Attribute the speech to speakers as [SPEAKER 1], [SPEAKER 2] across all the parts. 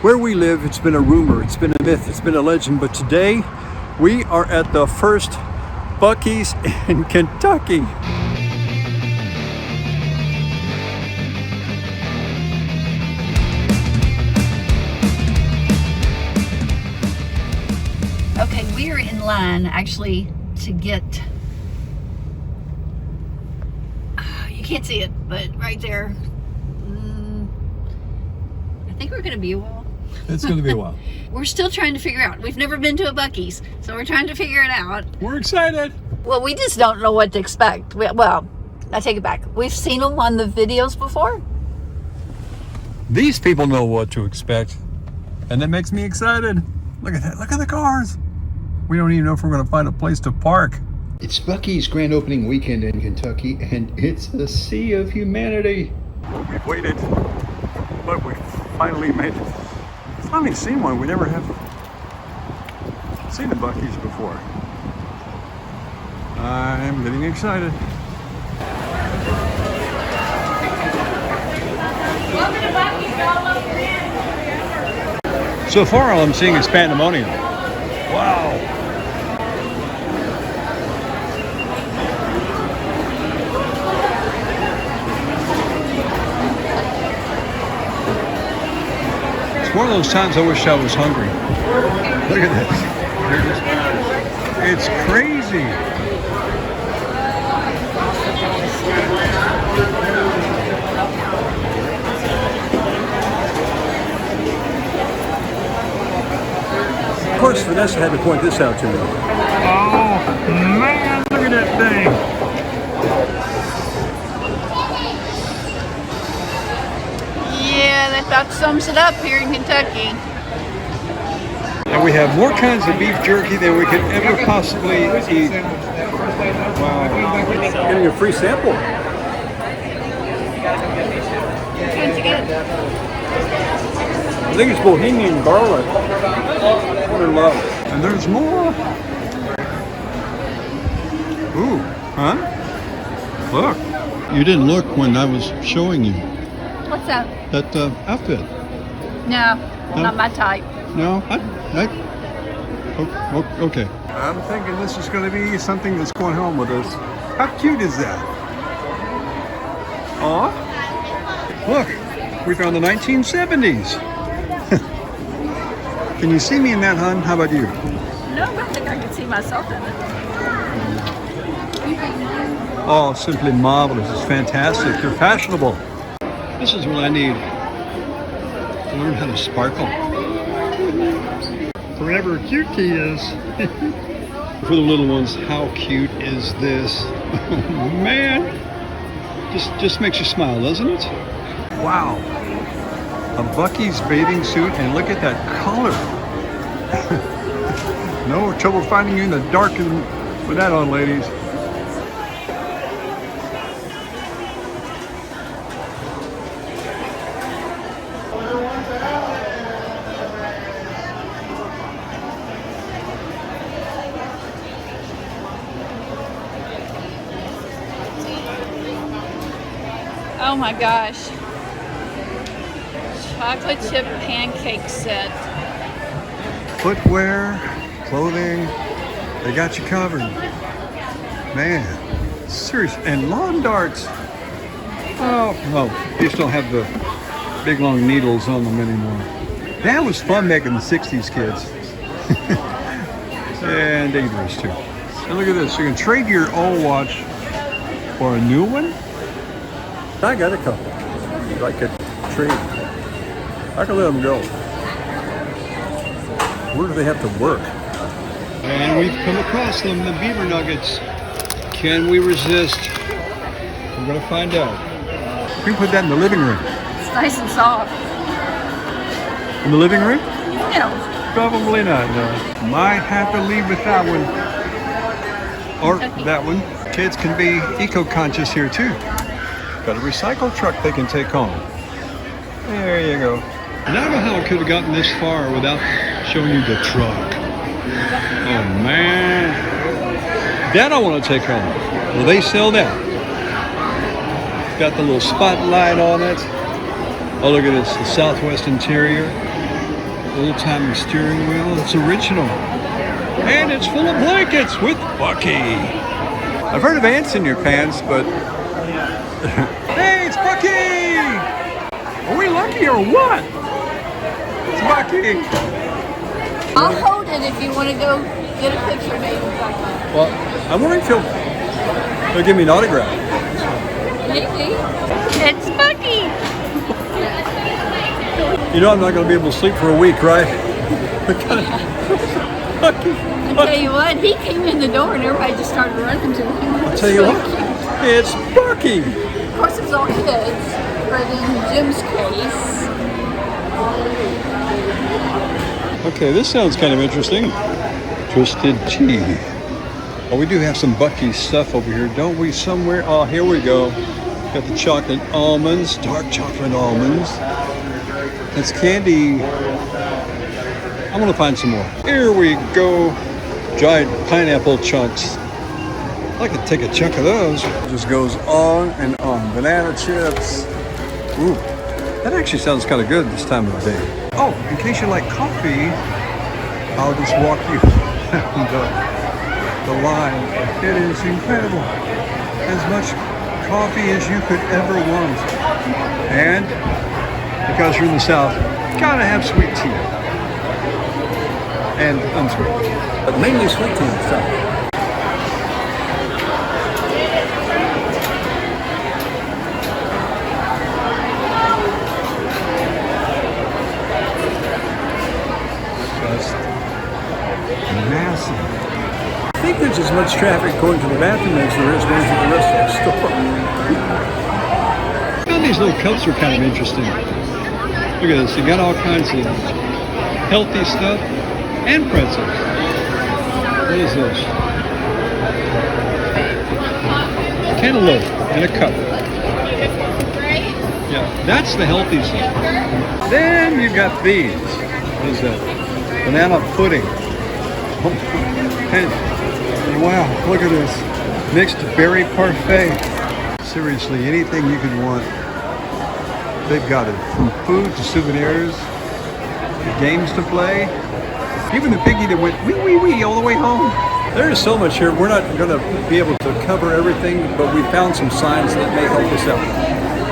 [SPEAKER 1] Where we live, it's been a rumor, it's been a myth, it's been a legend, but today we are at the FIRST Buc-ees in Kentucky.
[SPEAKER 2] Okay, we are in line actually to get, you can't see it, but right there, I think we're going to be a while.
[SPEAKER 1] It's going to be a while.
[SPEAKER 2] We're still trying to figure out. We've never been to a Buc-ees, so we're trying to figure it out.
[SPEAKER 1] We're excited.
[SPEAKER 2] Well, we just don't know what to expect. Well, I take it back. We've seen them on the videos before.
[SPEAKER 1] These people know what to expect, and that makes me excited. Look at that. Look at the cars. We don't even know if we're going to find a place to park.
[SPEAKER 3] It's Buc-ee's grand opening weekend in Kentucky, and it's a sea of humanity.
[SPEAKER 1] We've waited, but we finally made it. Finally seen one. We never have seen the Buc-ees before. I'm getting excited.
[SPEAKER 2] Welcome to Buc-ees, y'all.
[SPEAKER 1] So far, all I'm seeing is pandemonium. Wow. It's one of those times I wish I was hungry. Look at this. It's crazy. Of course, Vanessa had to point this out to me. Oh, man, look at that thing.
[SPEAKER 2] Yeah, that about sums it up here in Kentucky.
[SPEAKER 1] And we have more kinds of beef jerky than we could ever possibly eat. Wow. Getting a free sample.
[SPEAKER 2] Which one's you get?
[SPEAKER 1] I think it's Bohemian garlic. What in love. And there's more. Ooh, huh? Look. You didn't look when I was showing you
[SPEAKER 2] What's that?
[SPEAKER 1] that outfit.
[SPEAKER 2] No, not my type.
[SPEAKER 1] No? Okay. I'm thinking this is going to be something that's going home with us. How cute is that? Aw. Look, we found the 1970s. Can you see me in that, hon? How about you?
[SPEAKER 2] No, I think I can see myself in it.
[SPEAKER 1] Oh, simply marvelous. It's fantastic. You're fashionable. This is what I need to learn how to sparkle. Forever cute he is. For the little ones, how cute is this? Oh, man. Just makes you smile, doesn't it? Wow. A Buc-ee's bathing suit, and look at that color. No trouble finding you in the dark with that on, ladies.
[SPEAKER 2] Oh my gosh. Chocolate chip pancake set.
[SPEAKER 1] Footwear, clothing, they got you covered. Man, serious. And lawn darts. Oh, no, these don't have the big long needles on them anymore. That was fun back in the 60s, kids. And dangerous too. And look at this, you can trade your old watch for a new one. I got a couple. I could trade. I can let them go. Where do they have to work? And we've come across them, the beaver nuggets. Can we resist? We're gonna find out. We can put that in the living room.
[SPEAKER 2] It's nice and soft.
[SPEAKER 1] In the living room?
[SPEAKER 2] No.
[SPEAKER 1] Probably not, no. Might have to leave with that one. Or that one. Kids can be eco-conscious here too. Got a recycle truck they can take home. There you go. And I don't know how I could have gotten this far without showing you the truck. Oh man. That I want to take home. Will they sell that? Got the little spotlight on it. Oh, look at this, the Southwest interior. Old-timey steering wheel. It's original. And it's full of blankets with Bucky. I've heard of ants in your pants, but... Hey, it's Bucky! Are we lucky or what? It's Bucky.
[SPEAKER 2] I'll hold it if you want to go get a picture made with Bucky.
[SPEAKER 1] Well, I'm wondering if he'll give me an autograph.
[SPEAKER 2] Maybe. It's Bucky.
[SPEAKER 1] You know I'm not going to be able to sleep for a week, right? Bucky.
[SPEAKER 2] I tell you what, he came in the door and everybody just started running to him.
[SPEAKER 1] I'll tell you what, it's Bucky.
[SPEAKER 2] Of course, it was all kids, but in Jim's case.
[SPEAKER 1] Okay, this sounds kind of interesting. Twisted tea. Oh, we do have some Bucky stuff over here, don't we? Somewhere. Oh, here we go. Got the chocolate almonds, dark chocolate almonds. It's candy. I'm gonna find some more. Here we go. Dried pineapple chunks. I could take a chunk of those. It just goes on and on. Banana chips. Ooh, that actually sounds kind of good this time of the day. Oh, in case you like coffee, I'll just walk you down the line. It is incredible. As much coffee as you could ever want. And because you're in the South, gotta have sweet tea. And unsweet. But mainly sweet tea and stuff. Just massive. I think there's as much traffic going to the bathroom as there is going to the rest of the store. And these little cups are kind of interesting. Look at this, you got all kinds of healthy stuff and pretzels. What is this? Cantaloupe in a cup. Yeah, that's the healthy stuff. Then you got these. What is that? Banana pudding. And wow, look at this. Mixed berry parfait. Seriously, anything you could want, they've got it. From food to souvenirs, to games to play. Even the piggy that went wee wee wee all the way home. There is so much here. We're not going to be able to cover everything, but we found some signs that may help us out.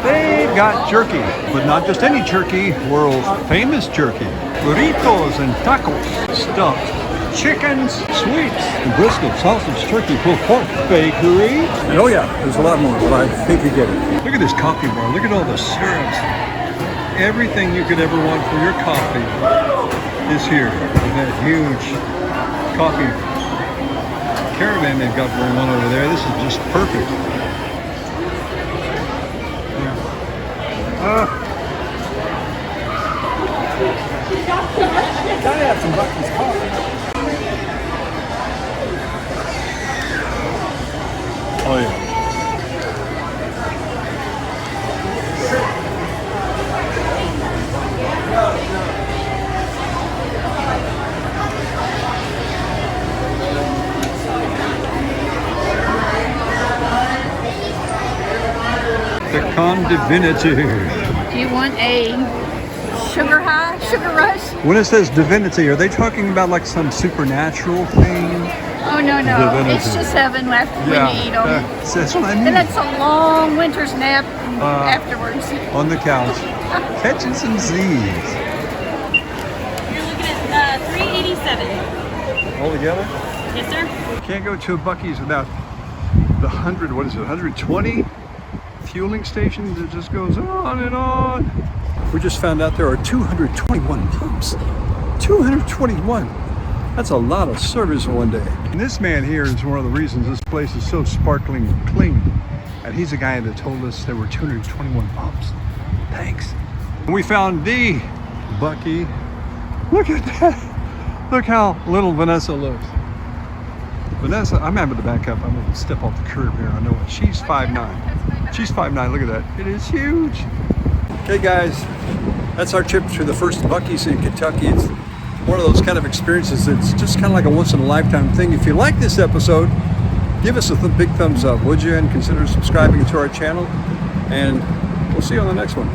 [SPEAKER 1] They've got jerky, but not just any jerky, world famous jerky. Burritos and tacos, stuffed chickens, sweets, and brisket, sausage, turkey, pulled pork, bakery. And oh yeah, there's a lot more, but I think you get it. Look at this coffee bar. Look at all the syrups. Everything you could ever want for your coffee is here. With that huge coffee caravan they've got going on over there. This is just perfect. Gotta have some Buc-ee's coffee. Oh yeah. Pecan divinity.
[SPEAKER 2] Do you want a sugar high, sugar rush?
[SPEAKER 1] When it says divinity, are they talking about like some supernatural thing?
[SPEAKER 2] Oh, no.
[SPEAKER 1] Divinity.
[SPEAKER 2] It's just heaven after when you eat them.
[SPEAKER 1] That's what I mean.
[SPEAKER 2] And it's a long winter's nap afterwards.
[SPEAKER 1] On the couch, catching some Z's.
[SPEAKER 4] You're looking at $387.
[SPEAKER 1] All together?
[SPEAKER 4] Yes, sir.
[SPEAKER 1] Can't go to a Buc-ee's without the 120 fueling stations. It just goes on and on. We just found out there are 221 pumps. 221. That's a lot of service in one day. And this man here is one of the reasons this place is so sparkling clean. And he's the guy that told us there were 221 pumps. Thanks. And we found the Buc-ee. Look at that. Look how little Vanessa looks. Vanessa, I'm having to back up. I'm going to step off the curb here. I know it. She's 5'9". She's 5'9". Look at that. It is huge. Okay, guys. That's our trip to the FIRST Buc-ees in Kentucky. It's one of those kind of experiences. It's just kind of like a once-in-a-lifetime thing. If you like this episode, give us a big thumbs up, would you? And consider subscribing to our channel. And we'll see you on the next one.